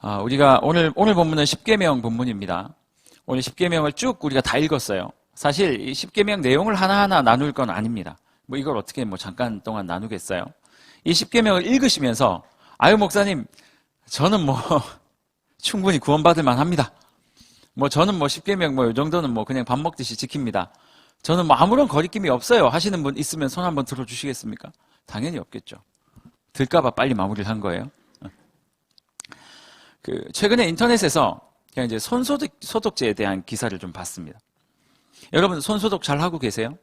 우리가 오늘 본문은 십계명 본문입니다. 오늘 십계명을 쭉 우리가 다 읽었어요. 사실 이 십계명 내용을 하나하나 나눌 건 아닙니다. 이걸 어떻게 잠깐 동안 나누겠어요? 이 십계명을 읽으시면서 목사님 저는 충분히 구원받을 만합니다. 저는 십계명 이 정도는 그냥 밥 먹듯이 지킵니다. 저는 아무런 거리낌이 없어요 하시는 분 있으면 손 한번 들어주시겠습니까? 당연히 없겠죠. 들까봐 빨리 마무리를 한 거예요. 최근에 인터넷에서 그냥 이제 손소독제에 대한 기사를 좀 봤습니다. 여러분 손소독 잘 하고 계세요?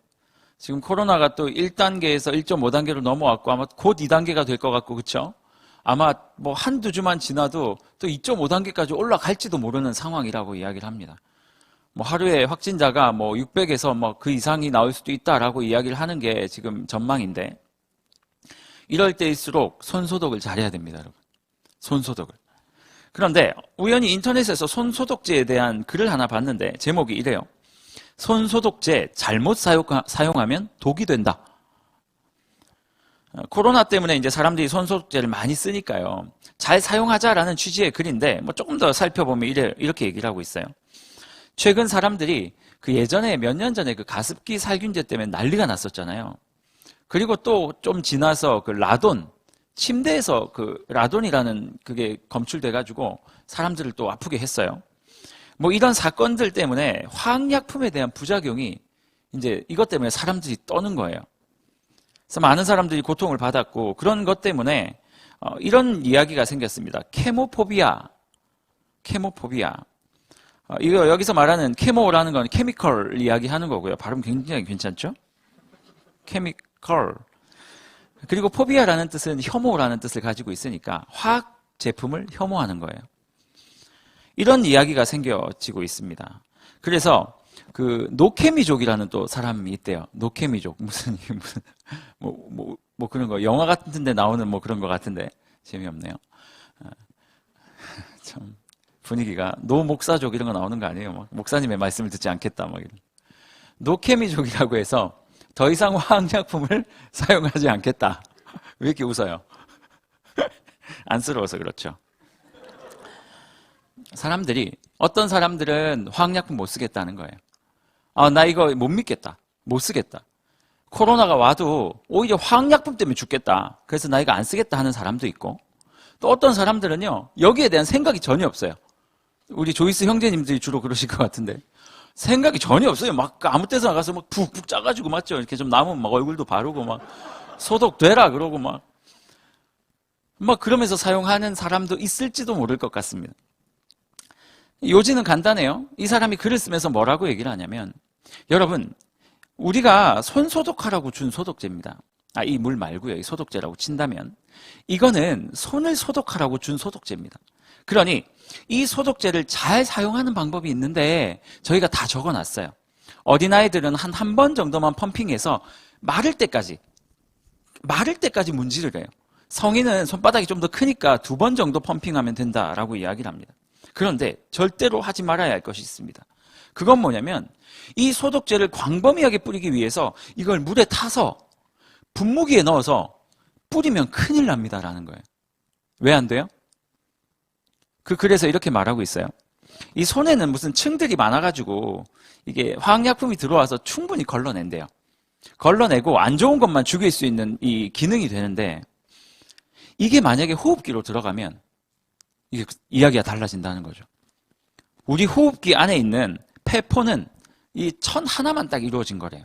지금 코로나가 또 1단계에서 1.5단계로 넘어왔고 아마 곧 2단계가 될 것 같고 그렇죠? 아마 한두 주만 지나도 또 2.5단계까지 올라갈지도 모르는 상황이라고 이야기를 합니다. 하루에 확진자가 600에서 그 이상이 나올 수도 있다라고 이야기를 하는 게 지금 전망인데 이럴 때일수록 손소독을 잘해야 됩니다, 여러분. 손소독을. 그런데 우연히 인터넷에서 손소독제에 대한 글을 하나 봤는데 제목이 이래요. 손소독제 잘못 사용하면 독이 된다. 코로나 때문에 이제 사람들이 손소독제를 많이 쓰니까요. 잘 사용하자라는 취지의 글인데 조금 더 살펴보면 이렇게 얘기를 하고 있어요. 최근 사람들이 예전에 몇 년 전에 가습기 살균제 때문에 난리가 났었잖아요. 그리고 또 좀 지나서 라돈, 침대에서 라돈이라는 그게 검출돼가지고 사람들을 또 아프게 했어요. 이런 사건들 때문에 화학약품에 대한 부작용이 이제 이것 때문에 사람들이 떠는 거예요. 그래서 많은 사람들이 고통을 받았고 그런 것 때문에 이런 이야기가 생겼습니다. 케모포비아. 이거 여기서 말하는 케모라는 건 케미컬 이야기하는 거고요. 발음 굉장히 괜찮죠? 케미컬. 그리고 포비아라는 뜻은 혐오라는 뜻을 가지고 있으니까 화학 제품을 혐오하는 거예요. 이런 이야기가 생겨지고 있습니다. 그래서 노케미족이라는 또 사람이 있대요. 노케미족 무슨 그런 거 영화 같은데 나오는 그런 거 같은데 재미없네요. 참 분위기가 노목사족 이런 거 나오는 거 아니에요? 목사님의 말씀을 듣지 않겠다 이런. 노케미족이라고 해서 더 이상 화학약품을 사용하지 않겠다. 왜 이렇게 웃어요? 안쓰러워서 그렇죠. 어떤 사람들은 화학약품 못 쓰겠다는 거예요. 나 이거 못 믿겠다. 못 쓰겠다. 코로나가 와도 오히려 화학약품 때문에 죽겠다. 그래서 나 이거 안 쓰겠다 하는 사람도 있고 또 어떤 사람들은요. 여기에 대한 생각이 전혀 없어요. 우리 조이스 형제님들이 주로 그러실 것 같은데 생각이 전혀 없어요. 아무 데서 나가서 푹푹 짜가지고 맞죠? 이렇게 좀 남으면 얼굴도 바르고 소독되라 그러고 그러면서 사용하는 사람도 있을지도 모를 것 같습니다. 요지는 간단해요. 이 사람이 글을 쓰면서 뭐라고 얘기를 하냐면 여러분 우리가 손 소독하라고 준 소독제입니다. 이 물 말고요. 이 소독제라고 친다면 이거는 손을 소독하라고 준 소독제입니다. 그러니 이 소독제를 잘 사용하는 방법이 있는데 저희가 다 적어놨어요. 어린아이들은 한 번 정도만 펌핑해서 마를 때까지 문지를 해요. 성인은 손바닥이 좀 더 크니까 2번 정도 펌핑하면 된다라고 이야기를 합니다. 그런데 절대로 하지 말아야 할 것이 있습니다. 그건 뭐냐면 이 소독제를 광범위하게 뿌리기 위해서 이걸 물에 타서 분무기에 넣어서 뿌리면 큰일 납니다라는 거예요. 왜 안 돼요? 그래서 이렇게 말하고 있어요. 이 손에는 무슨 층들이 많아가지고 이게 화학약품이 들어와서 충분히 걸러낸대요. 걸러내고 안 좋은 것만 죽일 수 있는 이 기능이 되는데 이게 만약에 호흡기로 들어가면 이게 이야기가 달라진다는 거죠. 우리 호흡기 안에 있는 폐포는 이 천 하나만 딱 이루어진 거래요.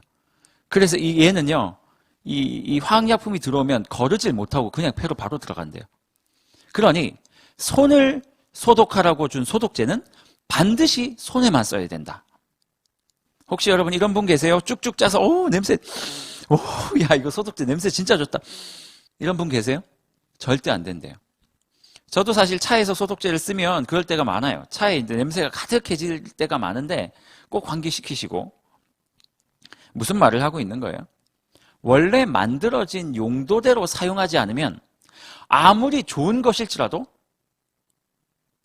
그래서 얘는요, 이 화학약품이 들어오면 거르질 못하고 그냥 폐로 바로 들어간대요. 그러니 손을 소독하라고 준 소독제는 반드시 손에만 써야 된다. 혹시 여러분 이런 분 계세요? 쭉쭉 짜서 냄새, 야 이거 소독제 냄새 진짜 좋다. 이런 분 계세요? 절대 안 된대요. 저도 사실 차에서 소독제를 쓰면 그럴 때가 많아요. 차에 이제 냄새가 가득해질 때가 많은데 꼭 환기시키시고. 무슨 말을 하고 있는 거예요? 원래 만들어진 용도대로 사용하지 않으면 아무리 좋은 것일지라도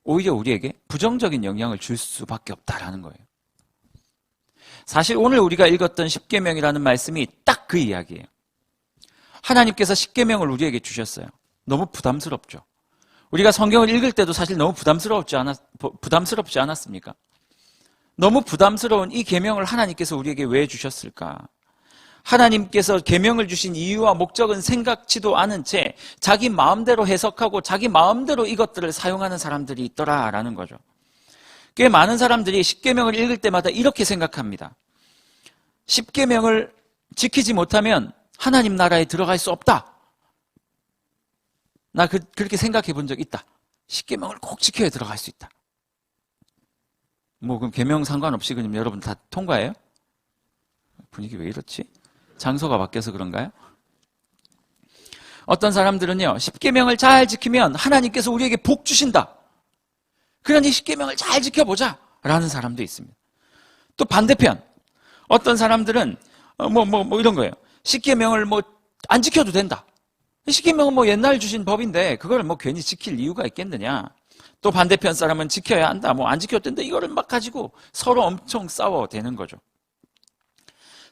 오히려 우리에게 부정적인 영향을 줄 수밖에 없다라는 거예요. 사실 오늘 우리가 읽었던 십계명이라는 말씀이 딱 그 이야기예요. 하나님께서 십계명을 우리에게 주셨어요. 너무 부담스럽죠. 우리가 성경을 읽을 때도 사실 너무 부담스럽지 않았습니까? 너무 부담스러운 이 계명을 하나님께서 우리에게 왜 주셨을까? 하나님께서 계명을 주신 이유와 목적은 생각지도 않은 채 자기 마음대로 해석하고 자기 마음대로 이것들을 사용하는 사람들이 있더라라는 거죠. 꽤 많은 사람들이 십계명을 읽을 때마다 이렇게 생각합니다. 십계명을 지키지 못하면 하나님 나라에 들어갈 수 없다. 나 그렇게 생각해 본 적 있다. 십계명을 꼭 지켜야 들어갈 수 있다. 뭐 그럼 계명 상관없이 그럼 여러분 다 통과해요? 분위기 왜 이렇지? 장소가 바뀌어서 그런가요? 어떤 사람들은요, 십계명을 잘 지키면 하나님께서 우리에게 복 주신다. 그러니 십계명을 잘 지켜보자 라는 사람도 있습니다. 또 반대편, 어떤 사람들은 이런 거예요. 십계명을 안 지켜도 된다. 십계명은 옛날 주신 법인데 그걸 괜히 지킬 이유가 있겠느냐. 또 반대편 사람은 지켜야 한다. 안 지켜도 된다. 이거를 막 가지고 서로 엄청 싸워대는 거죠.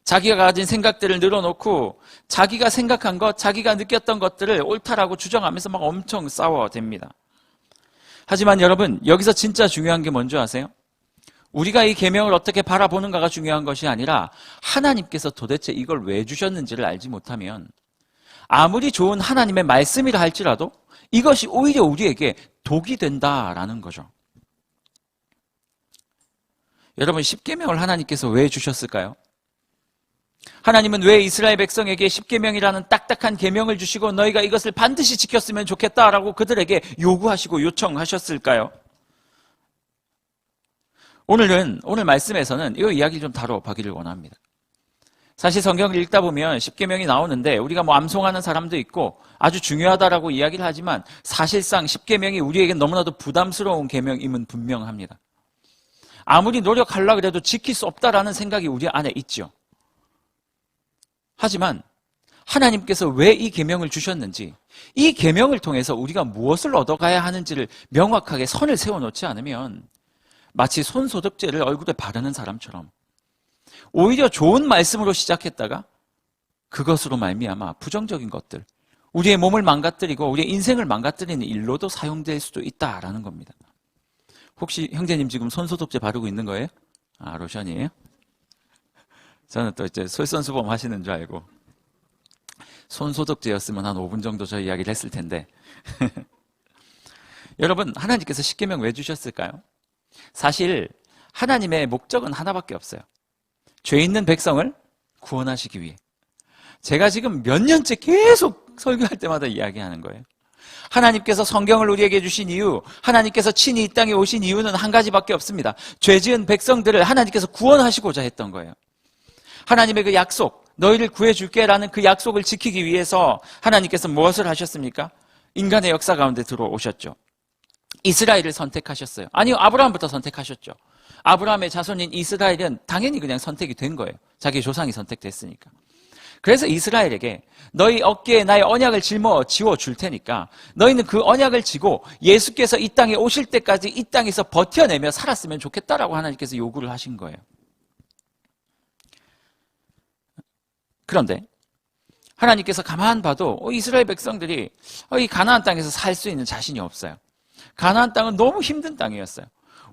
자기가 가진 생각들을 늘어놓고 자기가 생각한 것, 자기가 느꼈던 것들을 옳다라고 주장하면서 막 엄청 싸워댑니다. 하지만 여러분, 여기서 진짜 중요한 게 뭔지 아세요? 우리가 이 계명을 어떻게 바라보는가가 중요한 것이 아니라 하나님께서 도대체 이걸 왜 주셨는지를 알지 못하면 아무리 좋은 하나님의 말씀이라 할지라도 이것이 오히려 우리에게 독이 된다라는 거죠. 여러분, 십계명을 하나님께서 왜 주셨을까요? 하나님은 왜 이스라엘 백성에게 십계명이라는 딱딱한 계명을 주시고 너희가 이것을 반드시 지켰으면 좋겠다라고 그들에게 요구하시고 요청하셨을까요? 오늘 말씀에서는 이 이야기를 좀 다뤄보기를 원합니다. 사실 성경을 읽다 보면 십계명이 나오는데 우리가 암송하는 사람도 있고 아주 중요하다라고 이야기를 하지만 사실상 십계명이 우리에게 너무나도 부담스러운 계명임은 분명합니다. 아무리 노력하려고 해도 지킬 수 없다라는 생각이 우리 안에 있죠. 하지만 하나님께서 왜 이 계명을 주셨는지, 이 계명을 통해서 우리가 무엇을 얻어가야 하는지를 명확하게 선을 세워놓지 않으면 마치 손소독제를 얼굴에 바르는 사람처럼 오히려 좋은 말씀으로 시작했다가 그것으로 말미암아 부정적인 것들, 우리의 몸을 망가뜨리고 우리의 인생을 망가뜨리는 일로도 사용될 수도 있다라는 겁니다. 혹시 형제님 지금 손소독제 바르고 있는 거예요? 로션이에요? 저는 또 이제 솔선수범 하시는 줄 알고 손소독제였으면 한 5분 정도 저 이야기를 했을 텐데 여러분, 하나님께서 십계명 왜 주셨을까요? 사실 하나님의 목적은 하나밖에 없어요. 죄 있는 백성을 구원하시기 위해. 제가 지금 몇 년째 계속 설교할 때마다 이야기하는 거예요. 하나님께서 성경을 우리에게 주신 이유, 하나님께서 친히 이 땅에 오신 이유는 한 가지밖에 없습니다. 죄 지은 백성들을 하나님께서 구원하시고자 했던 거예요. 하나님의 그 약속, 너희를 구해줄게 라는 그 약속을 지키기 위해서 하나님께서 무엇을 하셨습니까? 인간의 역사 가운데 들어오셨죠. 이스라엘을 선택하셨어요. 아니요, 아브라함부터 선택하셨죠. 아브라함의 자손인 이스라엘은 당연히 그냥 선택이 된 거예요. 자기 조상이 선택됐으니까. 그래서 이스라엘에게 너희 어깨에 나의 언약을 지워 줄 테니까 너희는 그 언약을 지고 예수께서 이 땅에 오실 때까지 이 땅에서 버텨내며 살았으면 좋겠다라고 하나님께서 요구를 하신 거예요. 그런데 하나님께서 가만 봐도 이스라엘 백성들이 이 가나안 땅에서 살 수 있는 자신이 없어요. 가나안 땅은 너무 힘든 땅이었어요.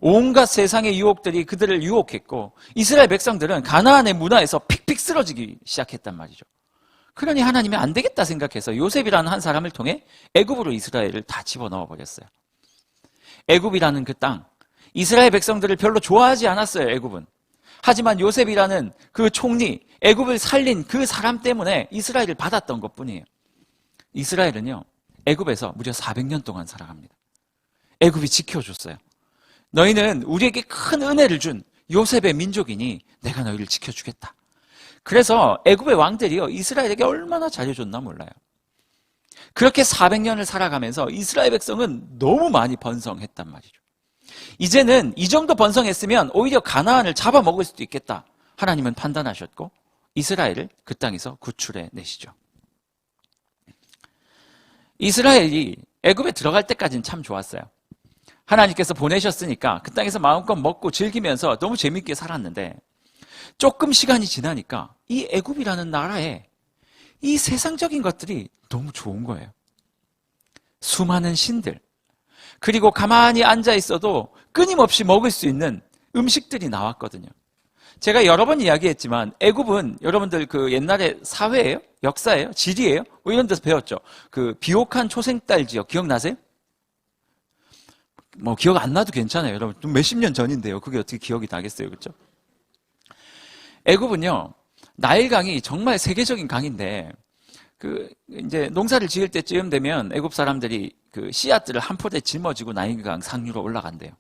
온갖 세상의 유혹들이 그들을 유혹했고 이스라엘 백성들은 가나안의 문화에서 픽픽 쓰러지기 시작했단 말이죠. 그러니 하나님이 안 되겠다 생각해서 요셉이라는 한 사람을 통해 애굽으로 이스라엘을 다 집어넣어 버렸어요. 애굽이라는 그 땅, 이스라엘 백성들을 별로 좋아하지 않았어요. 애굽은. 하지만 요셉이라는 그 총리, 애굽을 살린 그 사람 때문에 이스라엘을 받았던 것뿐이에요. 이스라엘은요, 애굽에서 무려 400년 동안 살아갑니다. 애굽이 지켜줬어요. 너희는 우리에게 큰 은혜를 준 요셉의 민족이니 내가 너희를 지켜주겠다. 그래서 애굽의 왕들이요, 이스라엘에게 얼마나 잘해줬나 몰라요. 그렇게 400년을 살아가면서 이스라엘 백성은 너무 많이 번성했단 말이죠. 이제는 이 정도 번성했으면 오히려 가나안을 잡아먹을 수도 있겠다. 하나님은 판단하셨고 이스라엘을 그 땅에서 구출해 내시죠. 이스라엘이 애굽에 들어갈 때까지는 참 좋았어요. 하나님께서 보내셨으니까 그 땅에서 마음껏 먹고 즐기면서 너무 재밌게 살았는데 조금 시간이 지나니까 이 애굽이라는 나라에 이 세상적인 것들이 너무 좋은 거예요. 수많은 신들, 그리고 가만히 앉아 있어도 끊임없이 먹을 수 있는 음식들이 나왔거든요. 제가 여러 번 이야기했지만 애굽은 여러분들 그 옛날에 사회예요? 역사예요? 지리예요? 뭐 이런 데서 배웠죠. 그 비옥한 초생딸 지역 기억나세요? 뭐 기억 안 나도 괜찮아요. 여러분 좀 몇십 년 전인데요. 그게 어떻게 기억이 나겠어요. 그렇죠? 애굽은요. 나일강이 정말 세계적인 강인데 그 이제 농사를 지을 때쯤 되면 애굽 사람들이 그 씨앗들을 한 포대에 짊어지고 나일강 상류로 올라간대요.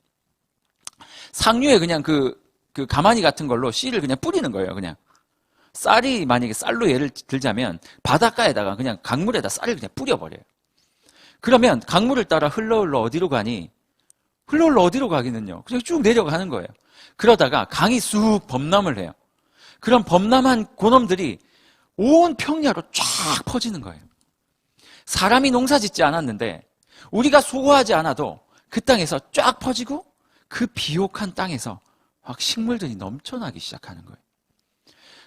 상류에 그냥 그 가마니 같은 걸로 씨를 그냥 뿌리는 거예요. 그냥 쌀이 만약에 쌀로 예를 들자면 바닷가에다가 그냥 강물에다 쌀을 그냥 뿌려버려요. 그러면 강물을 따라 흘러 어디로 가니? 흘러 어디로 가기는요? 그냥 쭉 내려가는 거예요. 그러다가 강이 쑥 범람을 해요. 그럼 범람한 고놈들이 온 평야로 쫙 퍼지는 거예요. 사람이 농사 짓지 않았는데 우리가 수고하지 않아도 그 땅에서 쫙 퍼지고 그 비옥한 땅에서 막 식물들이 넘쳐나기 시작하는 거예요.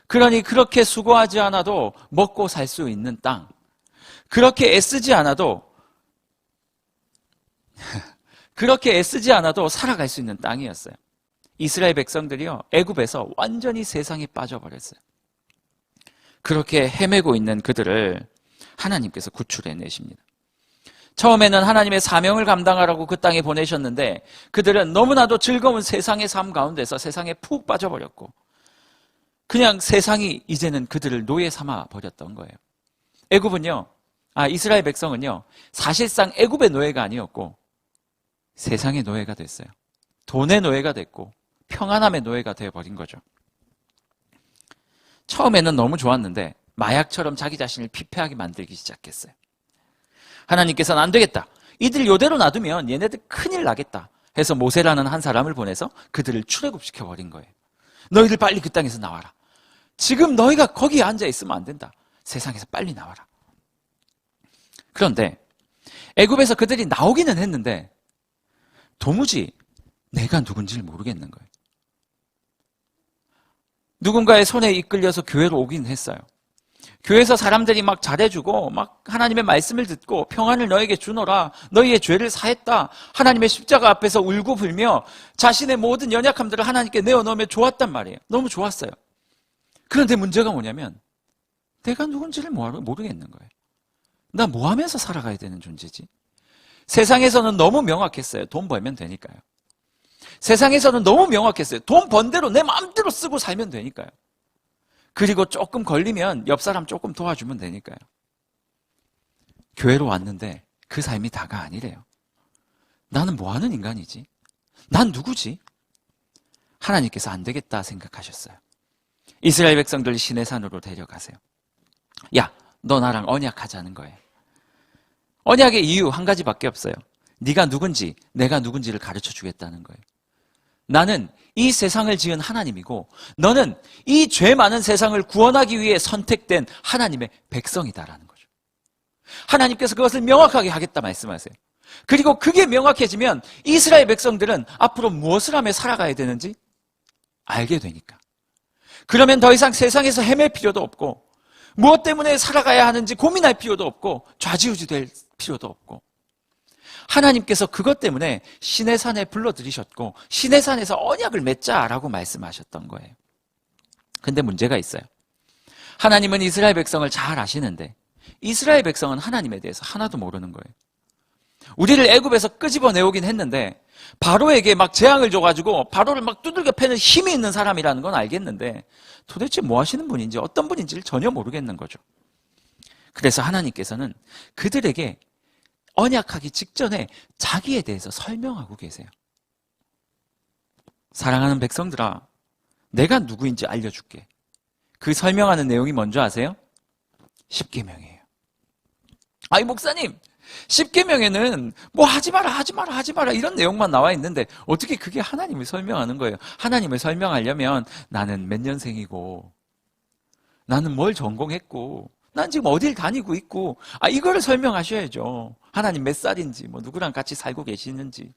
그러니 그렇게 수고하지 않아도 먹고 살 수 있는 땅, 그렇게 애쓰지 않아도 살아갈 수 있는 땅이었어요. 이스라엘 백성들이요, 애굽에서 완전히 세상에 빠져버렸어요. 그렇게 헤매고 있는 그들을 하나님께서 구출해내십니다. 처음에는 하나님의 사명을 감당하라고 그 땅에 보내셨는데 그들은 너무나도 즐거운 세상의 삶 가운데서 세상에 푹 빠져버렸고 그냥 세상이 이제는 그들을 노예 삼아 버렸던 거예요. 이스라엘 백성은요, 사실상 애굽의 노예가 아니었고 세상의 노예가 됐어요. 돈의 노예가 됐고 평안함의 노예가 되어버린 거죠. 처음에는 너무 좋았는데 마약처럼 자기 자신을 피폐하게 만들기 시작했어요. 하나님께서는 안 되겠다. 이들 이대로 놔두면 얘네들 큰일 나겠다 해서 모세라는 한 사람을 보내서 그들을 출애굽시켜버린 거예요. 너희들 빨리 그 땅에서 나와라. 지금 너희가 거기에 앉아 있으면 안 된다. 세상에서 빨리 나와라. 그런데 애굽에서 그들이 나오기는 했는데 도무지 내가 누군지를 모르겠는 거예요. 누군가의 손에 이끌려서 교회로 오긴 했어요. 교회에서 사람들이 막 잘해주고 막 하나님의 말씀을 듣고 평안을 너에게 주노라, 너희의 죄를 사했다, 하나님의 십자가 앞에서 울고 불며 자신의 모든 연약함들을 하나님께 내어놓으며 좋았단 말이에요. 너무 좋았어요. 그런데 문제가 뭐냐면 내가 누군지를 모르겠는 거예요. 나 뭐 하면서 살아가야 되는 존재지? 세상에서는 너무 명확했어요. 돈 벌면 되니까요. 세상에서는 너무 명확했어요. 돈 번 대로 내 마음대로 쓰고 살면 되니까요. 그리고 조금 걸리면 옆 사람 조금 도와주면 되니까요. 교회로 왔는데 그 삶이 다가 아니래요. 나는 뭐 하는 인간이지? 난 누구지? 하나님께서 안 되겠다 생각하셨어요. 이스라엘 백성들 시내산으로 데려가세요. 야, 너 나랑 언약하자는 거예요. 언약의 이유 한 가지밖에 없어요. 네가 누군지, 내가 누군지를 가르쳐 주겠다는 거예요. 나는 이 세상을 지은 하나님이고 너는 이 죄 많은 세상을 구원하기 위해 선택된 하나님의 백성이다라는 거죠. 하나님께서 그것을 명확하게 하겠다 말씀하세요. 그리고 그게 명확해지면 이스라엘 백성들은 앞으로 무엇을 하며 살아가야 되는지 알게 되니까. 그러면 더 이상 세상에서 헤맬 필요도 없고 무엇 때문에 살아가야 하는지 고민할 필요도 없고 좌지우지 될 필요도 없고 하나님께서 그것 때문에 시내산에 불러들이셨고 시내산에서 언약을 맺자라고 말씀하셨던 거예요. 근데 문제가 있어요. 하나님은 이스라엘 백성을 잘 아시는데 이스라엘 백성은 하나님에 대해서 하나도 모르는 거예요. 우리를 애굽에서 끄집어내오긴 했는데 바로에게 막 재앙을 줘가지고 바로를 막 두들겨 패는 힘이 있는 사람이라는 건 알겠는데 도대체 뭐 하시는 분인지 어떤 분인지를 전혀 모르겠는 거죠. 그래서 하나님께서는 그들에게 언약하기 직전에 자기에 대해서 설명하고 계세요. 사랑하는 백성들아, 내가 누구인지 알려줄게. 그 설명하는 내용이 뭔지 아세요? 십계명이에요. 아이 목사님, 십계명에는 뭐 하지 마라 이런 내용만 나와 있는데 어떻게 그게 하나님을 설명하는 거예요? 하나님을 설명하려면 나는 몇 년생이고 나는 뭘 전공했고 난 지금 어딜 다니고 있고 이거를 설명하셔야죠. 하나님 몇 살인지 뭐 누구랑 같이 살고 계시는지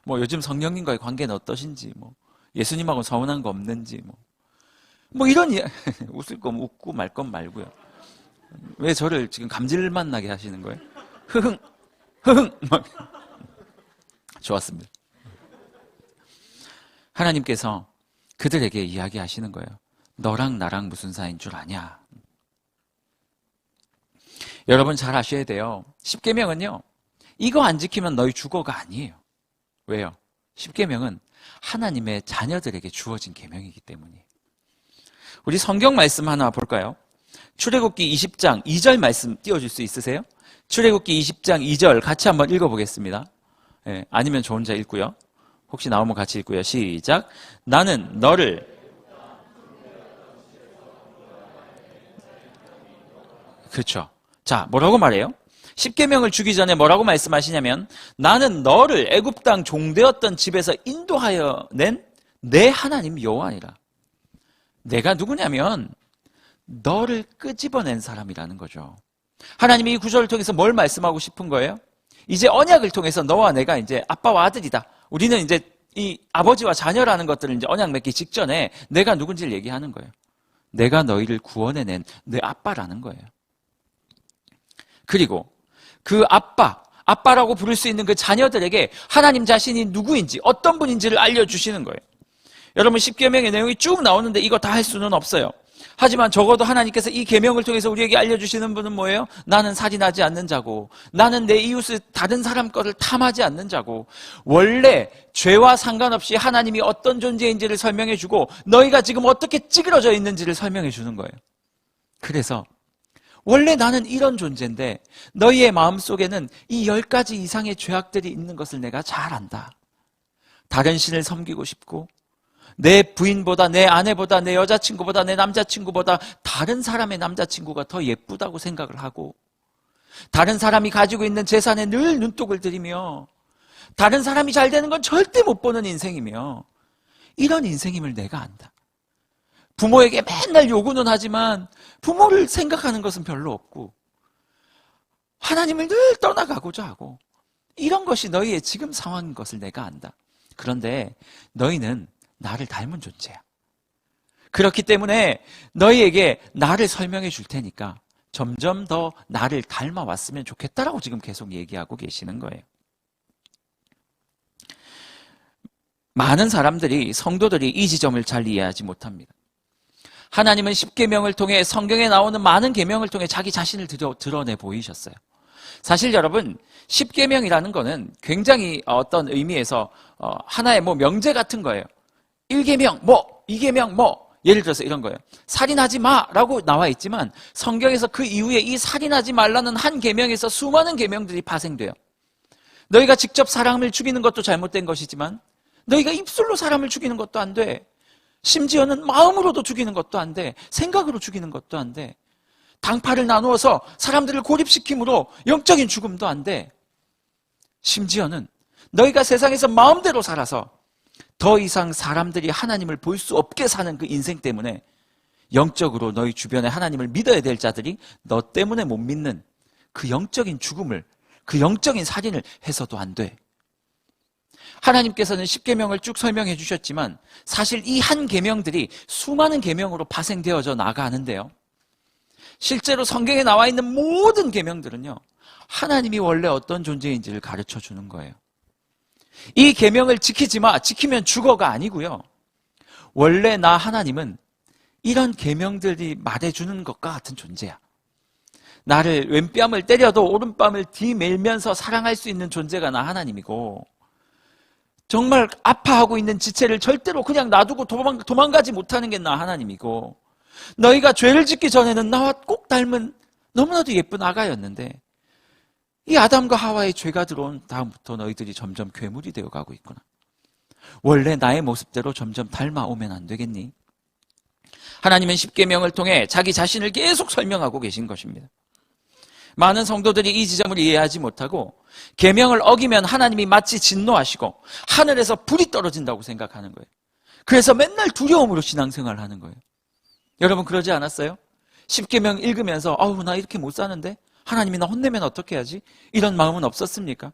뭐 요즘 성령님과의 관계는 어떠신지 뭐 예수님하고 서운한 거 없는지 뭐 이런 웃을 거면 웃고 말 건 말고요. 왜 저를 지금 감질만 나게 하시는 거예요? 흐흥 막 좋았습니다. 하나님께서 그들에게 이야기하시는 거예요. 너랑 나랑 무슨 사이인 줄 아냐? 여러분 잘 아셔야 돼요. 십계명은요, 이거 안 지키면 너희 죽어가 아니에요. 왜요? 십계명은 하나님의 자녀들에게 주어진 계명이기 때문이에요. 우리 성경 말씀 하나 볼까요? 출애굽기 20장 2절 말씀 띄워줄 수 있으세요? 출애굽기 20장 2절 같이 한번 읽어보겠습니다. 예, 아니면 저 혼자 읽고요. 혹시 나오면 같이 읽고요. 시작. 나는 너를 그렇죠. 자, 뭐라고 말해요? 십계명을 주기 전에 뭐라고 말씀하시냐면 나는 너를 애굽 땅 종되었던 집에서 인도하여 낸 내 하나님 여호와니라. 내가 누구냐면 너를 끄집어낸 사람이라는 거죠. 하나님이 이 구절을 통해서 뭘 말씀하고 싶은 거예요? 이제 언약을 통해서 너와 내가 이제 아빠와 아들이다. 우리는 이제 이 아버지와 자녀라는 것들을 이제 언약 맺기 직전에 내가 누군지를 얘기하는 거예요. 내가 너희를 구원해낸 내 아빠라는 거예요. 그리고 그 아빠라고 부를 수 있는 그 자녀들에게 하나님 자신이 누구인지 어떤 분인지를 알려주시는 거예요. 여러분 십계명의 내용이 쭉 나오는데 이거 다 할 수는 없어요. 하지만 적어도 하나님께서 이 계명을 통해서 우리에게 알려주시는 분은 뭐예요? 나는 살인하지 않는 자고, 나는 내 이웃을 다른 사람 거를 탐하지 않는 자고, 원래 죄와 상관없이 하나님이 어떤 존재인지를 설명해주고 너희가 지금 어떻게 찌그러져 있는지를 설명해주는 거예요. 그래서 원래 나는 이런 존재인데 너희의 마음속에는 이 10가지 이상의 죄악들이 있는 것을 내가 잘 안다. 다른 신을 섬기고 싶고, 내 부인보다, 내 아내보다, 내 여자친구보다, 내 남자친구보다 다른 사람의 남자친구가 더 예쁘다고 생각을 하고, 다른 사람이 가지고 있는 재산에 늘 눈독을 들이며, 다른 사람이 잘 되는 건 절대 못 보는 인생이며, 이런 인생임을 내가 안다. 부모에게 맨날 요구는 하지만 부모를 생각하는 것은 별로 없고, 하나님을 늘 떠나가고자 하고, 이런 것이 너희의 지금 상황인 것을 내가 안다. 그런데 너희는 나를 닮은 존재야. 그렇기 때문에 너희에게 나를 설명해 줄 테니까 점점 더 나를 닮아왔으면 좋겠다라고 지금 계속 얘기하고 계시는 거예요. 많은 사람들이, 성도들이 이 지점을 잘 이해하지 못합니다. 하나님은 십계명을 통해, 성경에 나오는 많은 계명을 통해 자기 자신을 드러내 보이셨어요. 사실 여러분, 십계명이라는 거는 굉장히 어떤 의미에서 하나의 명제 같은 거예요. 1계명, 2계명, 예를 들어서 이런 거예요. 살인하지 마라고 나와 있지만 성경에서 그 이후에 이 살인하지 말라는 한 계명에서 수많은 계명들이 파생돼요. 너희가 직접 사람을 죽이는 것도 잘못된 것이지만 너희가 입술로 사람을 죽이는 것도 안 돼. 심지어는 마음으로도 죽이는 것도 안 돼. 생각으로 죽이는 것도 안 돼. 당파를 나누어서 사람들을 고립시킴으로 영적인 죽음도 안 돼. 심지어는 너희가 세상에서 마음대로 살아서 더 이상 사람들이 하나님을 볼 수 없게 사는 그 인생 때문에 영적으로 너희 주변에 하나님을 믿어야 될 자들이 너 때문에 못 믿는 그 영적인 죽음을, 그 영적인 살인을 해서도 안 돼. 하나님께서는 십계명을 쭉 설명해 주셨지만 사실 이 한 계명들이 수많은 계명으로 파생되어져 나가는데요. 실제로 성경에 나와 있는 모든 계명들은요, 하나님이 원래 어떤 존재인지를 가르쳐 주는 거예요. 이 계명을 지키지 마, 지키면 죽어가 아니고요. 원래 나 하나님은 이런 계명들이 말해주는 것과 같은 존재야. 나를 왼뺨을 때려도 오른뺨을 뒤밀면서 사랑할 수 있는 존재가 나 하나님이고, 정말 아파하고 있는 지체를 절대로 그냥 놔두고 도망가지 못하는 게 나 하나님이고, 너희가 죄를 짓기 전에는 나와 꼭 닮은 너무나도 예쁜 아가였는데 이 아담과 하와의 죄가 들어온 다음부터 너희들이 점점 괴물이 되어가고 있구나. 원래 나의 모습대로 점점 닮아오면 안 되겠니? 하나님은 십계명을 통해 자기 자신을 계속 설명하고 계신 것입니다. 많은 성도들이 이 지점을 이해하지 못하고 계명을 어기면 하나님이 마치 진노하시고 하늘에서 불이 떨어진다고 생각하는 거예요. 그래서 맨날 두려움으로 신앙생활을 하는 거예요. 여러분 그러지 않았어요? 십계명 읽으면서 아우 나 이렇게 못 사는데 하나님이 나 혼내면 어떻게 하지? 이런 마음은 없었습니까?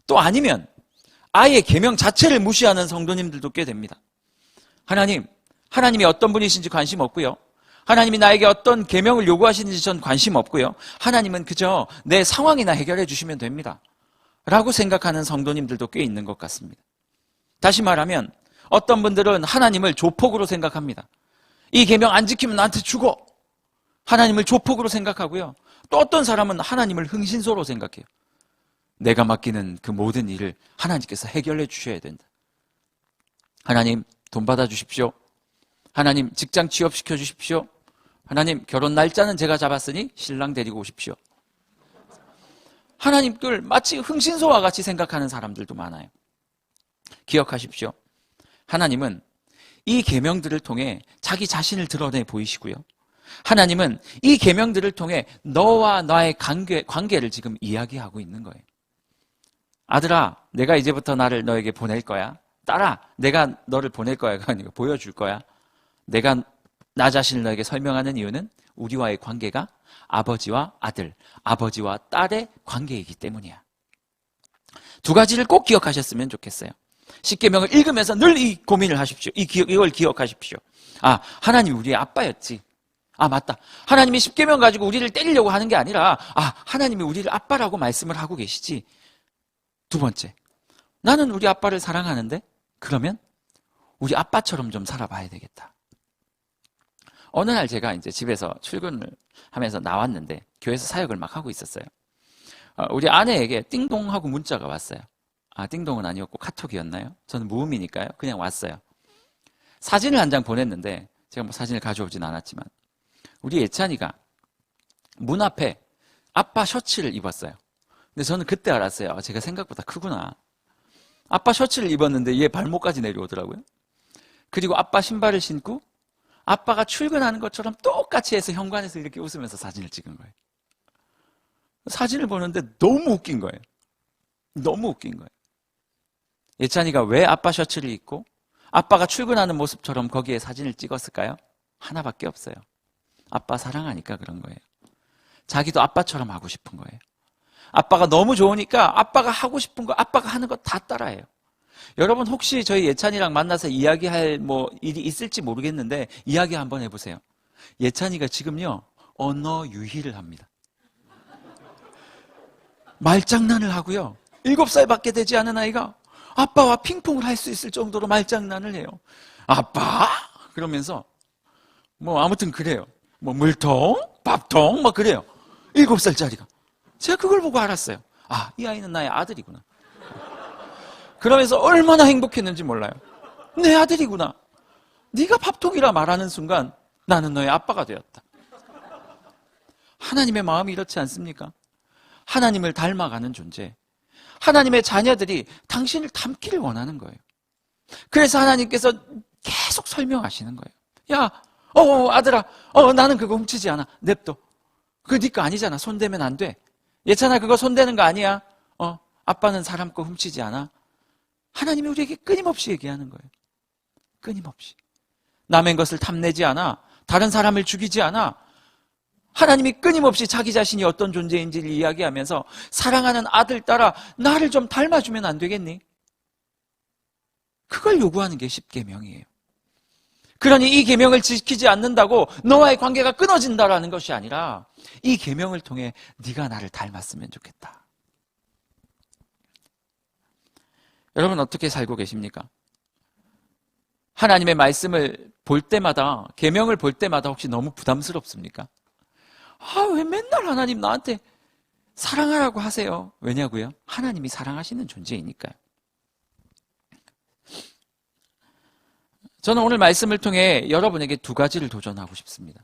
또 아니면 아예 계명 자체를 무시하는 성도님들도 꽤 됩니다. 하나님이 어떤 분이신지 관심 없고요. 하나님이 나에게 어떤 계명을 요구하시는지 전 관심 없고요. 하나님은 그저 내 상황이나 해결해 주시면 됩니다. 라고 생각하는 성도님들도 꽤 있는 것 같습니다. 다시 말하면 어떤 분들은 하나님을 조폭으로 생각합니다. 이 계명 안 지키면 나한테 죽어. 하나님을 조폭으로 생각하고요. 또 어떤 사람은 하나님을 흥신소로 생각해요. 내가 맡기는 그 모든 일을 하나님께서 해결해 주셔야 된다. 하나님 돈 받아 주십시오. 하나님 직장 취업시켜 주십시오. 하나님 결혼 날짜는 제가 잡았으니 신랑 데리고 오십시오. 하나님을 마치 흥신소와 같이 생각하는 사람들도 많아요. 기억하십시오. 하나님은 이 계명들을 통해 자기 자신을 드러내 보이시고요. 하나님은 이 계명들을 통해 너와 나의 관계를 지금 이야기하고 있는 거예요. 아들아, 내가 이제부터 나를 너에게 보낼 거야. 딸아, 내가 너를 보낼 거야가 아니고 보여줄 거야. 내가 나 자신을 너에게 설명하는 이유는 우리와의 관계가 아버지와 아들, 아버지와 딸의 관계이기 때문이야. 두 가지를 꼭 기억하셨으면 좋겠어요. 십계명을 읽으면서 늘 이 고민을 하십시오. 이걸 기억하십시오. 아, 하나님이 우리의 아빠였지. 아, 맞다. 하나님이 십계명 가지고 우리를 때리려고 하는 게 아니라, 아, 하나님이 우리를 아빠라고 말씀을 하고 계시지. 두 번째, 나는 우리 아빠를 사랑하는데 그러면 우리 아빠처럼 좀 살아봐야 되겠다. 어느 날 제가 이제 집에서 출근을 하면서 나왔는데 교회에서 사역을 막 하고 있었어요. 우리 아내에게 띵동 하고 문자가 왔어요. 아, 띵동은 아니었고 카톡이었나요? 저는 무음이니까요. 그냥 왔어요. 사진을 한 장 보냈는데 제가 뭐 사진을 가져오진 않았지만 우리 예찬이가 문 앞에 아빠 셔츠를 입었어요. 근데 저는 그때 알았어요. 제가 생각보다 크구나. 아빠 셔츠를 입었는데 얘 발목까지 내려오더라고요. 그리고 아빠 신발을 신고 아빠가 출근하는 것처럼 똑같이 해서 현관에서 이렇게 웃으면서 사진을 찍은 거예요. 사진을 보는데 너무 웃긴 거예요. 너무 웃긴 거예요. 예찬이가 왜 아빠 셔츠를 입고 아빠가 출근하는 모습처럼 거기에 사진을 찍었을까요? 하나밖에 없어요. 아빠 사랑하니까 그런 거예요. 자기도 아빠처럼 하고 싶은 거예요. 아빠가 너무 좋으니까 아빠가 하고 싶은 거, 아빠가 하는 거 다 따라해요. 여러분 혹시 저희 예찬이랑 만나서 이야기할 뭐 일이 있을지 모르겠는데 이야기 한번 해보세요. 예찬이가 지금요 언어 유희를 합니다. 말장난을 하고요. 7살밖에 되지 않은 아이가 아빠와 핑퐁을 할 수 있을 정도로 말장난을 해요. 아빠? 그러면서 뭐 아무튼 그래요. 뭐 물통, 밥통 뭐 그래요. 7살짜리가. 제가 그걸 보고 알았어요. 아, 이 아이는 나의 아들이구나. 그러면서 얼마나 행복했는지 몰라요. 내 아들이구나. 네가 밥통이라 말하는 순간 나는 너의 아빠가 되었다. 하나님의 마음이 이렇지 않습니까? 하나님을 닮아가는 존재. 하나님의 자녀들이 당신을 닮기를 원하는 거예요. 그래서 하나님께서 계속 설명하시는 거예요. 야, 아들아, 나는 그거 훔치지 않아. 냅둬. 그거 네 거 아니잖아. 손대면 안 돼. 예찬아, 그거 손대는 거 아니야. 아빠는 사람 거 훔치지 않아. 하나님이 우리에게 끊임없이 얘기하는 거예요. 끊임없이. 남의 것을 탐내지 않아. 다른 사람을 죽이지 않아. 하나님이 끊임없이 자기 자신이 어떤 존재인지를 이야기하면서 사랑하는 아들, 딸아, 나를 좀 닮아주면 안 되겠니? 그걸 요구하는 게 십계명이에요. 그러니 이 계명을 지키지 않는다고 너와의 관계가 끊어진다라는 것이 아니라 이 계명을 통해 네가 나를 닮았으면 좋겠다. 여러분 어떻게 살고 계십니까? 하나님의 말씀을 볼 때마다, 계명을 볼 때마다 혹시 너무 부담스럽습니까? 아, 왜 맨날 하나님 나한테 사랑하라고 하세요? 왜냐고요? 하나님이 사랑하시는 존재이니까요. 저는 오늘 말씀을 통해 여러분에게 두 가지를 도전하고 싶습니다.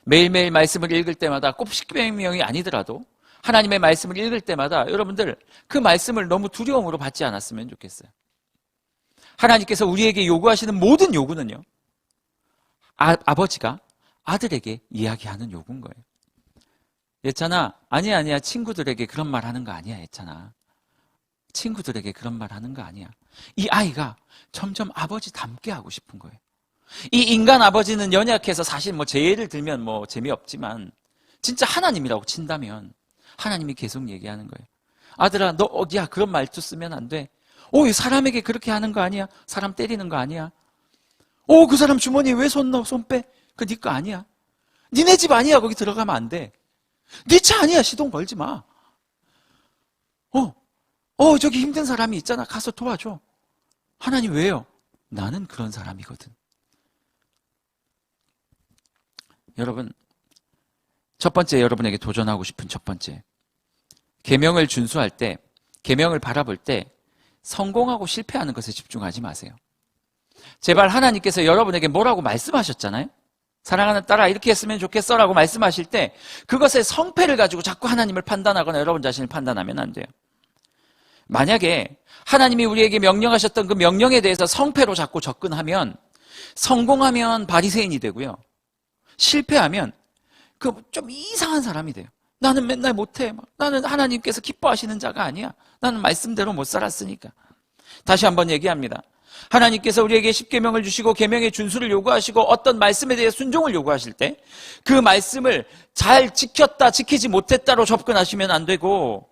매일매일 말씀을 읽을 때마다 꼭 십계명이 아니더라도 하나님의 말씀을 읽을 때마다 여러분들 그 말씀을 너무 두려움으로 받지 않았으면 좋겠어요. 하나님께서 우리에게 요구하시는 모든 요구는요, 아버지가 아들에게 이야기하는 요구인 거예요. 예찬아, 아니야. 친구들에게 그런 말 하는 거 아니야, 예찬아. 친구들에게 그런 말 하는 거 아니야. 이 아이가 점점 아버지 닮게 하고 싶은 거예요. 이 인간 아버지는 연약해서 사실 뭐 제 예를 들면 뭐 재미없지만 진짜 하나님이라고 친다면 하나님이 계속 얘기하는 거예요. 아들아, 너 야, 그런 말투 쓰면 안 돼. 사람에게 그렇게 하는 거 아니야. 사람 때리는 거 아니야. 그 사람 주머니에 왜 손 넣어? 손 빼. 그거 네 거 아니야. 니네 집 아니야. 거기 들어가면 안 돼. 네 차 아니야. 시동 걸지 마. 저기 힘든 사람이 있잖아. 가서 도와줘. 하나님 왜요? 나는 그런 사람이거든. 여러분, 첫 번째 여러분에게 도전하고 싶은 첫 번째. 계명을 준수할 때, 계명을 바라볼 때 성공하고 실패하는 것에 집중하지 마세요. 제발 하나님께서 여러분에게 뭐라고 말씀하셨잖아요? 사랑하는 딸아 이렇게 했으면 좋겠어 라고 말씀하실 때 그것의 성패를 가지고 자꾸 하나님을 판단하거나 여러분 자신을 판단하면 안 돼요. 만약에 하나님이 우리에게 명령하셨던 그 명령에 대해서 성패로 자꾸 접근하면 성공하면 바리새인이 되고요. 실패하면 그 좀 이상한 사람이 돼요. 나는 맨날 못해. 나는 하나님께서 기뻐하시는 자가 아니야. 나는 말씀대로 못 살았으니까. 다시 한번 얘기합니다. 하나님께서 우리에게 십계명을 주시고 계명의 준수를 요구하시고 어떤 말씀에 대해 순종을 요구하실 때 그 말씀을 잘 지켰다 지키지 못했다로 접근하시면 안 되고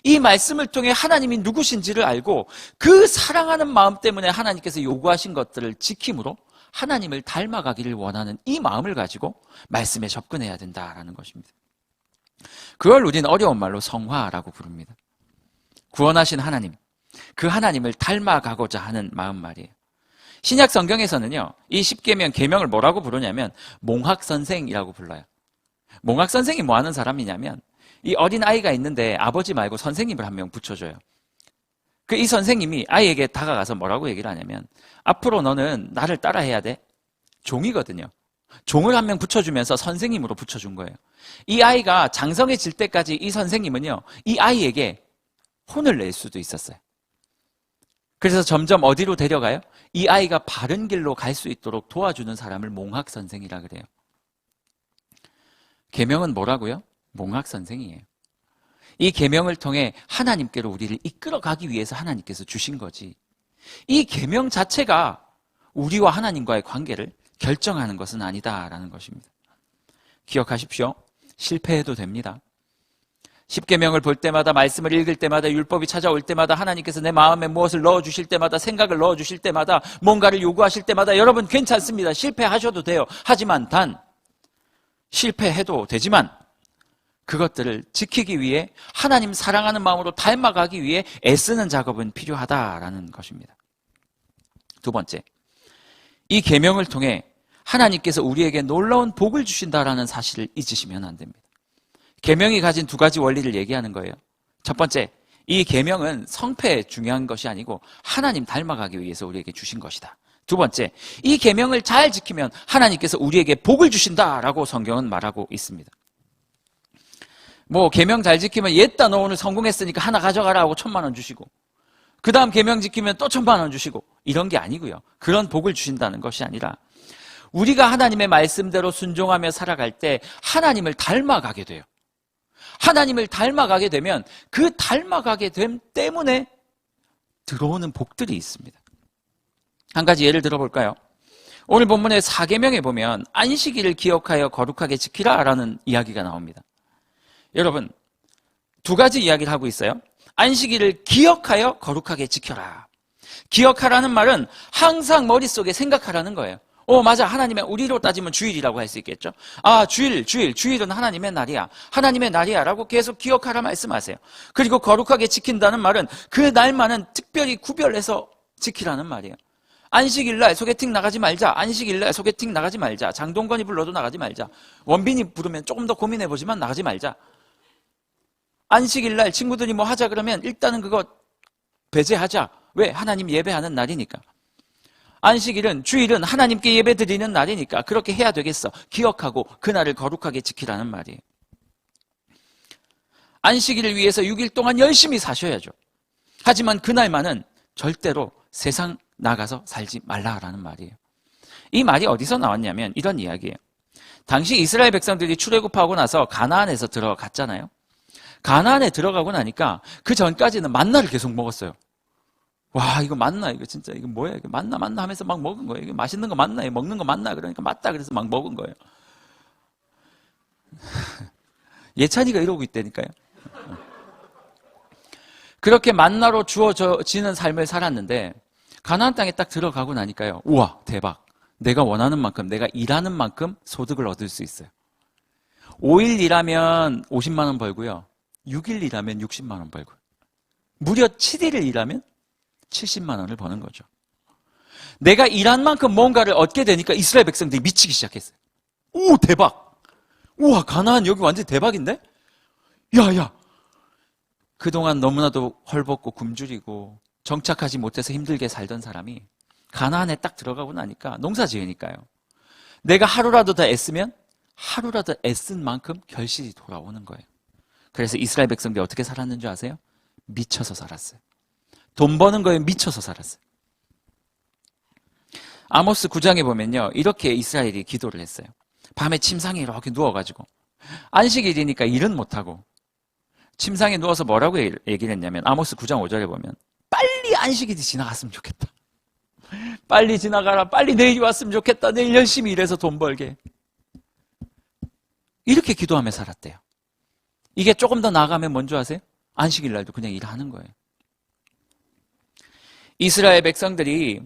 이 말씀을 통해 하나님이 누구신지를 알고 그 사랑하는 마음 때문에 하나님께서 요구하신 것들을 지킴으로 하나님을 닮아가기를 원하는 이 마음을 가지고 말씀에 접근해야 된다라는 것입니다. 그걸 우리는 어려운 말로 성화라고 부릅니다. 구원하신 하나님, 그 하나님을 닮아가고자 하는 마음 말이에요. 신약 성경에서는요, 이 십계명, 계명을 뭐라고 부르냐면 몽학선생이라고 불러요. 몽학선생이 뭐 하는 사람이냐면 이 어린 아이가 있는데 아버지 말고 선생님을 한 명 붙여줘요. 이 선생님이 아이에게 다가가서 뭐라고 얘기를 하냐면 앞으로 너는 나를 따라해야 돼. 종이거든요. 종을 한 명 붙여주면서 선생님으로 붙여준 거예요. 이 아이가 장성해질 때까지 이 선생님은요, 이 아이에게 혼을 낼 수도 있었어요. 그래서 점점 어디로 데려가요? 이 아이가 바른 길로 갈 수 있도록 도와주는 사람을 몽학선생이라 그래요. 계명은 뭐라고요? 몽학선생이에요. 이 계명을 통해 하나님께로 우리를 이끌어가기 위해서 하나님께서 주신 거지. 이 계명 자체가 우리와 하나님과의 관계를 결정하는 것은 아니다라는 것입니다. 기억하십시오. 실패해도 됩니다. 십계명을 볼 때마다, 말씀을 읽을 때마다, 율법이 찾아올 때마다, 하나님께서 내 마음에 무엇을 넣어주실 때마다, 생각을 넣어주실 때마다, 뭔가를 요구하실 때마다 여러분 괜찮습니다. 실패하셔도 돼요. 하지만 단 실패해도 되지만 그것들을 지키기 위해 하나님 사랑하는 마음으로 닮아가기 위해 애쓰는 작업은 필요하다라는 것입니다. 두 번째, 이 계명을 통해 하나님께서 우리에게 놀라운 복을 주신다라는 사실을 잊으시면 안 됩니다. 계명이 가진 두 가지 원리를 얘기하는 거예요. 첫 번째, 이 계명은 성패에 중요한 것이 아니고 하나님 닮아가기 위해서 우리에게 주신 것이다. 두 번째, 이 계명을 잘 지키면 하나님께서 우리에게 복을 주신다라고 성경은 말하고 있습니다. 계명 잘 지키면 옛다 너 오늘 성공했으니까 하나 가져가라 하고 1,000만 원 주시고 그 다음 계명 지키면 또 1,000만 원 주시고 이런 게 아니고요. 그런 복을 주신다는 것이 아니라 우리가 하나님의 말씀대로 순종하며 살아갈 때 하나님을 닮아가게 돼요. 하나님을 닮아가게 되면 그 닮아가게 됨 때문에 들어오는 복들이 있습니다. 한 가지 예를 들어볼까요? 오늘 본문의 4계명에 보면 안식일을 기억하여 거룩하게 지키라라는 이야기가 나옵니다. 여러분, 두 가지 이야기를 하고 있어요. 안식일을 기억하여 거룩하게 지켜라. 기억하라는 말은 항상 머릿속에 생각하라는 거예요. 맞아. 하나님의, 우리로 따지면 주일이라고 할 수 있겠죠. 주일은 하나님의 날이야. 하나님의 날이야. 라고 계속 기억하라 말씀하세요. 그리고 거룩하게 지킨다는 말은 그 날만은 특별히 구별해서 지키라는 말이에요. 안식일날 소개팅 나가지 말자. 안식일날 소개팅 나가지 말자. 장동건이 불러도 나가지 말자. 원빈이 부르면 조금 더 고민해보지만 나가지 말자. 안식일날 친구들이 뭐 하자 그러면 일단은 그거 배제하자. 왜? 하나님 예배하는 날이니까. 안식일은, 주일은 하나님께 예배 드리는 날이니까 그렇게 해야 되겠어. 기억하고 그날을 거룩하게 지키라는 말이에요. 안식일을 위해서 6일 동안 열심히 사셔야죠. 하지만 그날만은 절대로 세상 나가서 살지 말라라는 말이에요. 이 말이 어디서 나왔냐면 이런 이야기예요. 당시 이스라엘 백성들이 출애굽하고 나서 가나안에서 들어갔잖아요. 가나안에 들어가고 나니까 그 전까지는 만나를 계속 먹었어요. 와, 이거 맞나? 이거 진짜, 이거 뭐야? 이거 맞나 하면서 막 먹은 거예요. 이거 맛있는 거 맞나? 먹는 거 맞나? 그러니까 맞다 그래서 막 먹은 거예요. 예찬이가 이러고 있다니까요. 그렇게 만나로 주어지는 삶을 살았는데 가나안 땅에 딱 들어가고 나니까요. 우와, 대박. 내가 원하는 만큼, 내가 일하는 만큼 소득을 얻을 수 있어요. 5일 일하면 50만 원 벌고요. 6일 일하면 60만 원 벌고요. 무려 7일을 일하면 70만 원을 버는 거죠. 내가 일한 만큼 뭔가를 얻게 되니까 이스라엘 백성들이 미치기 시작했어요. 오, 대박! 우와, 가나안 여기 완전 대박인데? 야. 그동안 너무나도 헐벗고 굶주리고 정착하지 못해서 힘들게 살던 사람이 가나안에 딱 들어가고 나니까 농사 지으니까요. 내가 하루라도 더 애쓰면 하루라도 애쓴 만큼 결실이 돌아오는 거예요. 그래서 이스라엘 백성들이 어떻게 살았는 줄 아세요? 미쳐서 살았어요. 돈 버는 거에 미쳐서 살았어요. 아모스 9장에 보면요, 이렇게 이스라엘이 기도를 했어요. 밤에 침상에 이렇게 누워가지고 안식일이니까 일은 못하고 침상에 누워서 뭐라고 얘기를 했냐면 아모스 9장 5절에 보면 빨리 안식일이 지나갔으면 좋겠다. 빨리 지나가라. 빨리 내일이 왔으면 좋겠다. 내일 열심히 일해서 돈 벌게. 이렇게 기도하며 살았대요. 이게 조금 더 나아가면 뭔지 아세요? 안식일 날도 그냥 일하는 거예요. 이스라엘 백성들이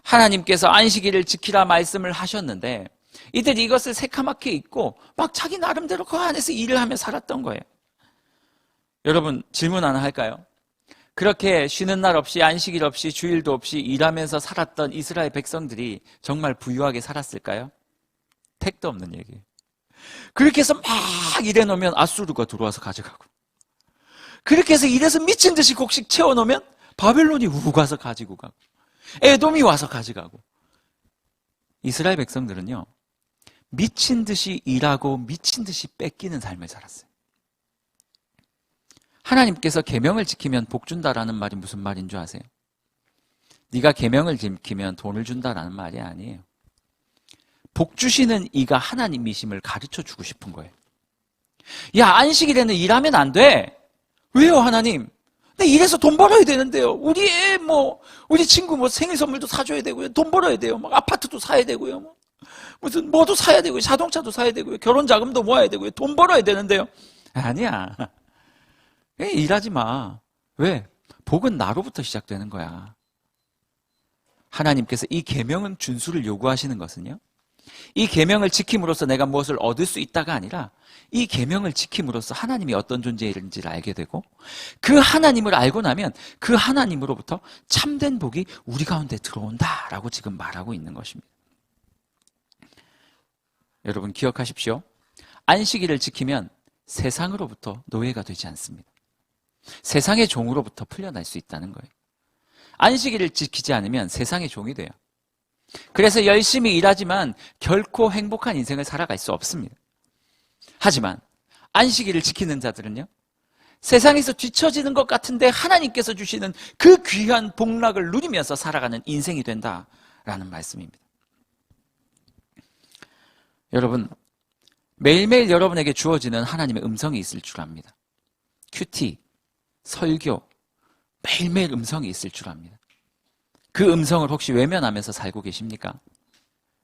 하나님께서 안식일을 지키라 말씀을 하셨는데 이들이 이것을 새카맣게 잊고 막 자기 나름대로 그 안에서 일을 하며 살았던 거예요. 여러분, 질문 하나 할까요? 그렇게 쉬는 날 없이 안식일 없이 주일도 없이 일하면서 살았던 이스라엘 백성들이 정말 부유하게 살았을까요? 택도 없는 얘기예요. 그렇게 해서 막 일해놓으면 아수르가 들어와서 가져가고, 그렇게 해서 일해서 미친 듯이 곡식 채워놓으면 바벨론이 우고 가서 가지고 가고, 에돔이 와서 가져가고. 이스라엘 백성들은요, 미친 듯이 일하고 미친 듯이 뺏기는 삶을 살았어요. 하나님께서 계명을 지키면 복 준다라는 말이 무슨 말인 줄 아세요? 네가 계명을 지키면 돈을 준다라는 말이 아니에요. 복 주시는 이가 하나님이심을 가르쳐 주고 싶은 거예요. 야, 안식일에는 일하면 안 돼. 왜요, 하나님? 내 일해서 돈 벌어야 되는데요. 우리 애 우리 친구 생일 선물도 사줘야 되고요. 돈 벌어야 돼요. 막 아파트도 사야 되고요. 무슨 뭐도 사야 되고요. 자동차도 사야 되고요. 결혼 자금도 모아야 되고요. 돈 벌어야 되는데요. 아니야. 일하지 마. 왜? 복은 나로부터 시작되는 거야. 하나님께서 이 계명은 준수를 요구하시는 것은요, 이 계명을 지킴으로써 내가 무엇을 얻을 수 있다가 아니라 이 계명을 지킴으로써 하나님이 어떤 존재인지를 알게 되고 그 하나님을 알고 나면 그 하나님으로부터 참된 복이 우리 가운데 들어온다라고 지금 말하고 있는 것입니다. 여러분 기억하십시오. 안식일을 지키면 세상으로부터 노예가 되지 않습니다. 세상의 종으로부터 풀려날 수 있다는 거예요. 안식일을 지키지 않으면 세상의 종이 돼요. 그래서 열심히 일하지만 결코 행복한 인생을 살아갈 수 없습니다. 하지만 안식일을 지키는 자들은요, 세상에서 뒤처지는 것 같은데 하나님께서 주시는 그 귀한 복락을 누리면서 살아가는 인생이 된다라는 말씀입니다. 여러분, 매일매일 여러분에게 주어지는 하나님의 음성이 있을 줄 압니다. 큐티, 설교, 매일매일 음성이 있을 줄 압니다. 그 음성을 혹시 외면하면서 살고 계십니까?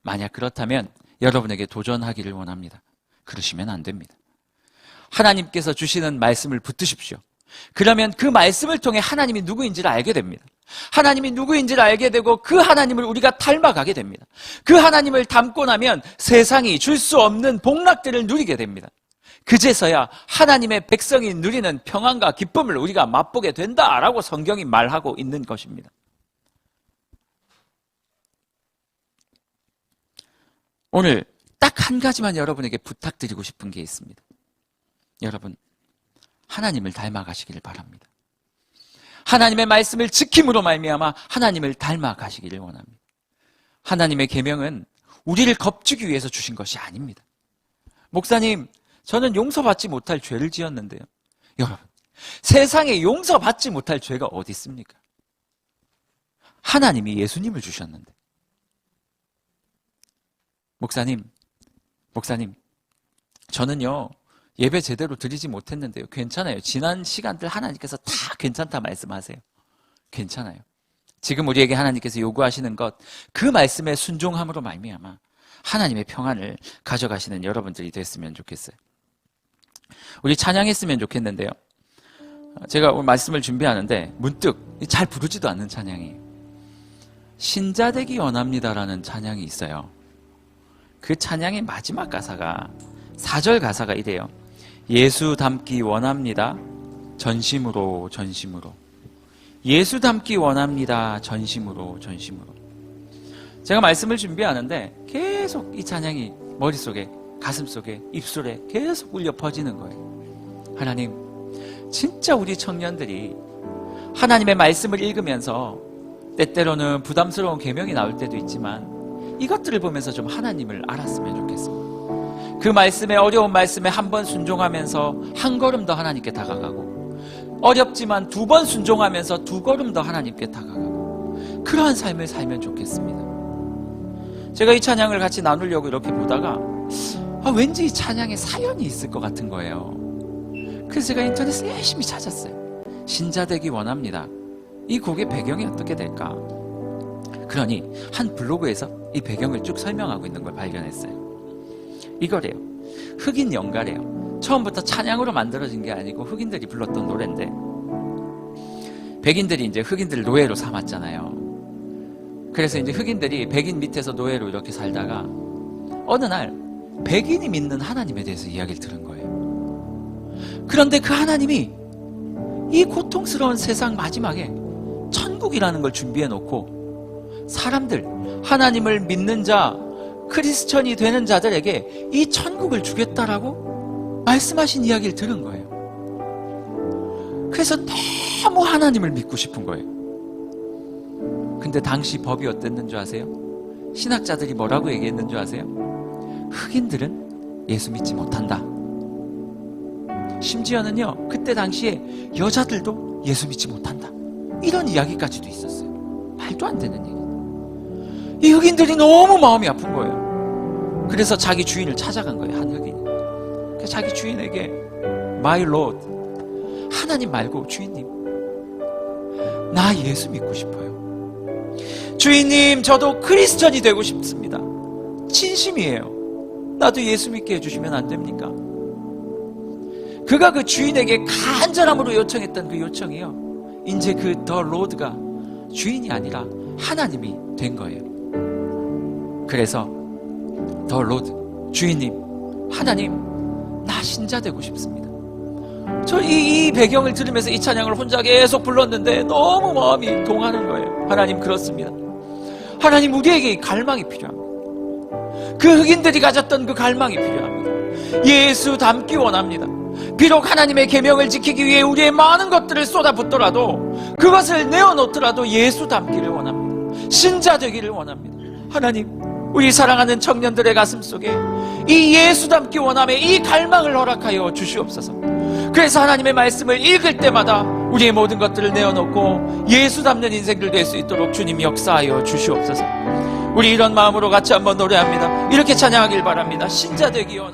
만약 그렇다면 여러분에게 도전하기를 원합니다. 그러시면 안 됩니다. 하나님께서 주시는 말씀을 붙드십시오. 그러면 그 말씀을 통해 하나님이 누구인지를 알게 됩니다. 하나님이 누구인지를 알게 되고 그 하나님을 우리가 닮아가게 됩니다. 그 하나님을 닮고 나면 세상이 줄 수 없는 복락들을 누리게 됩니다. 그제서야 하나님의 백성이 누리는 평안과 기쁨을 우리가 맛보게 된다라고 성경이 말하고 있는 것입니다. 오늘 딱 한 가지만 여러분에게 부탁드리고 싶은 게 있습니다. 여러분, 하나님을 닮아가시기를 바랍니다. 하나님의 말씀을 지킴으로 말미암아 하나님을 닮아가시기를 원합니다. 하나님의 계명은 우리를 겁주기 위해서 주신 것이 아닙니다. 목사님, 저는 용서받지 못할 죄를 지었는데요. 여러분, 세상에 용서받지 못할 죄가 어디 있습니까? 하나님이 예수님을 주셨는데. 목사님, 저는요, 예배 제대로 드리지 못했는데요. 괜찮아요. 지난 시간들 하나님께서 다 괜찮다 말씀하세요. 괜찮아요. 지금 우리에게 하나님께서 요구하시는 것, 그 말씀에 순종함으로 말미암아 하나님의 평안을 가져가시는 여러분들이 됐으면 좋겠어요. 우리 찬양했으면 좋겠는데요. 제가 오늘 말씀을 준비하는데 문득 잘 부르지도 않는 찬양이에요. 신자되기 원합니다라는 찬양이 있어요. 그 찬양의 마지막 가사가 4절 가사가 이래요. 예수 닮기 원합니다. 전심으로 전심으로. 예수 닮기 원합니다. 전심으로. 제가 말씀을 준비하는데 계속 이 찬양이 머릿속에, 가슴속에, 입술에 계속 울려 퍼지는 거예요. 하나님, 진짜 우리 청년들이 하나님의 말씀을 읽으면서 때때로는 부담스러운 계명이 나올 때도 있지만 이것들을 보면서 좀 하나님을 알았으면 좋겠습니다. 그 말씀에, 어려운 말씀에 한 번 순종하면서 한 걸음 더 하나님께 다가가고, 어렵지만 두 번 순종하면서 두 걸음 더 하나님께 다가가고, 그러한 삶을 살면 좋겠습니다. 제가 이 찬양을 같이 나누려고 이렇게 보다가 왠지 이 찬양에 사연이 있을 것 같은 거예요. 그래서 제가 인터넷에 열심히 찾았어요. 신자 되기 원합니다. 이 곡의 배경이 어떻게 될까? 그러니 한 블로그에서 이 배경을 쭉 설명하고 있는 걸 발견했어요. 이거래요. 흑인 연가래요. 처음부터 찬양으로 만들어진 게 아니고 흑인들이 불렀던 노래인데, 백인들이 이제 흑인들을 노예로 삼았잖아요. 그래서 이제 흑인들이 백인 밑에서 노예로 이렇게 살다가 어느 날 백인이 믿는 하나님에 대해서 이야기를 들은 거예요. 그런데 그 하나님이 이 고통스러운 세상 마지막에 천국이라는 걸 준비해 놓고 사람들, 하나님을 믿는 자, 크리스천이 되는 자들에게 이 천국을 주겠다라고 말씀하신 이야기를 들은 거예요. 그래서 너무 하나님을 믿고 싶은 거예요. 근데 당시 법이 어땠는 줄 아세요? 신학자들이 뭐라고 얘기했는 줄 아세요? 흑인들은 예수 믿지 못한다. 심지어는요, 그때 당시에 여자들도 예수 믿지 못한다. 이런 이야기까지도 있었어요. 말도 안 되는 얘기. 이 흑인들이 너무 마음이 아픈 거예요. 그래서 자기 주인을 찾아간 거예요, 한 흑인이. 그래서 자기 주인에게 My Lord, 하나님 말고 주인님, 나 예수 믿고 싶어요. 주인님, 저도 크리스천이 되고 싶습니다. 진심이에요. 나도 예수 믿게 해주시면 안 됩니까? 그가 그 주인에게 간절함으로 요청했던 그 요청이요, 이제 그 더 로드가 주인이 아니라 하나님이 된 거예요. 그래서 더 로드, 주인님, 하나님, 나 신자 되고 싶습니다. 저 이 배경을 들으면서 이 찬양을 혼자 계속 불렀는데 너무 마음이 동하는 거예요. 하나님, 그렇습니다. 하나님, 우리에게 이 갈망이 필요합니다. 그 흑인들이 가졌던 그 갈망이 필요합니다. 예수 닮기 원합니다. 비록 하나님의 계명을 지키기 위해 우리의 많은 것들을 쏟아붓더라도, 그것을 내어놓더라도 예수 닮기를 원합니다. 신자 되기를 원합니다. 하나님, 우리 사랑하는 청년들의 가슴 속에 이 예수 닮기 원함의 이 갈망을 허락하여 주시옵소서. 그래서 하나님의 말씀을 읽을 때마다 우리의 모든 것들을 내어놓고 예수 닮는 인생들 될 수 있도록 주님 역사하여 주시옵소서. 우리 이런 마음으로 같이 한번 노래합니다. 이렇게 찬양하길 바랍니다. 신자 되기 원합니다.